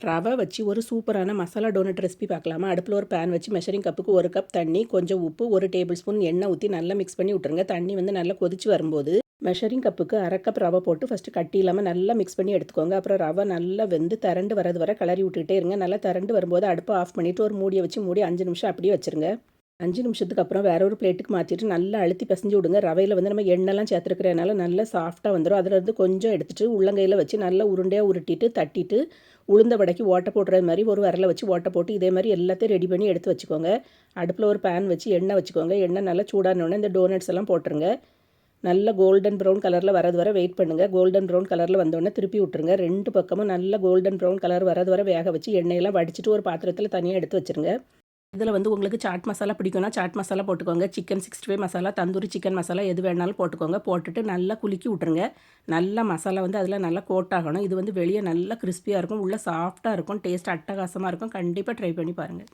ரவை வச்சு ஒரு சூப்பரான மசாலா டோனட் ரெசிபி பார்க்கலாமா? அடுப்பில் ஒரு பேன் வச்சு மெஷரிங் கப்புக்கு 1 கப் தண்ணி, கொஞ்சம் உப்பு, 1 டேபிள் ஸ்பூன் எண்ணெய் ஊற்றி நல்லா மிக்ஸ் பண்ணி விட்டுருங்க. தண்ணி வந்து நல்லா கொதிச்சு வரும்போது மெஷரிங் கப்புக்கு 1/2 கப் ரவை போட்டு ஃபஸ்ட்டு கட்டி இல்லாமல் நல்லா மிக்ஸ் பண்ணி எடுத்துக்கோங்க. அப்புறம் ரவை நல்லா வெந்து திரண்டு வரது வரை கிளறி விட்டுக்கிட்டே இருங்க. நல்லா திரண்டு வரும்போது அடுப்பை ஆஃப் பண்ணிவிட்டு ஒரு மூடியை வச்சு மூடி 5 நிமிஷம் அப்படியே வச்சுருங்க. 5 நிமிஷத்துக்கு அப்புறம் வேற ஒரு பிளேட்டுக்கு மாற்றிட்டு நல்லா அழுத்தி பிசைஞ்சு விடுங்க. ரவையில் வந்து நம்ம எண்ணெய்லாம் சேர்த்துருக்கிறதுனால நல்லா சாஃப்ட்டாக வந்துடும். அதிலேருந்து கொஞ்சம் எடுத்துகிட்டு உள்ளங்கையில் வச்சு நல்லா உருண்டையாக உருட்டிட்டு தட்டிட்டு உளுந்த வடைக்கு ஓட்டை போடுறது மாதிரி ஒரு விரலை வச்சு ஓட்டை போட்டு இதே மாதிரி எல்லாத்தையும் ரெடி பண்ணி எடுத்து வச்சுக்கோங்க. அடுப்பில் ஒரு பேன் வச்சு எண்ணெய் வச்சுக்கோங்க. எண்ணெய் நல்லா சூடானோடனே இந்த டோனட்ஸ் எல்லாம் போட்டுருங்க. நல்ல கோல்டன் ப்ரௌன் கலரில் வரது வரை வெயிட் பண்ணுங்கள். கோல்டன் ப்ரௌன் கலரில் வந்தோடனே திருப்பி விட்டுருங்க. 2 பக்கமும் நல்ல கோல்டன் ப்ரௌன் கலர் வரது வரை வேக வச்சு எண்ணெயெல்லாம் வடிச்சிட்டு ஒரு பாத்திரத்தில் தனியாக எடுத்து வச்சுருங்க. இதில் வந்து உங்களுக்கு சாட் மசாலா பிடிக்கும்னா சாட் மசாலா போட்டுக்கோங்க. சிக்கன் 65 மசாலா, தந்தூரி சிக்கன் மசாலா எது வேணாலும் போட்டுக்கோங்க. போட்டுட்டு நல்லா குலுக்கி விட்ருங்க. நல்லா மசாலா வந்து அதில் நல்லா கோட் ஆகணும். இது வந்து வெளியே நல்லா கிறிஸ்பியாக இருக்கும், உள்ளே சாஃப்ட்டாக இருக்கும், டேஸ்ட் அட்டகாசமாக இருக்கும். கண்டிப்பாக ட்ரை பண்ணி பாருங்கள்.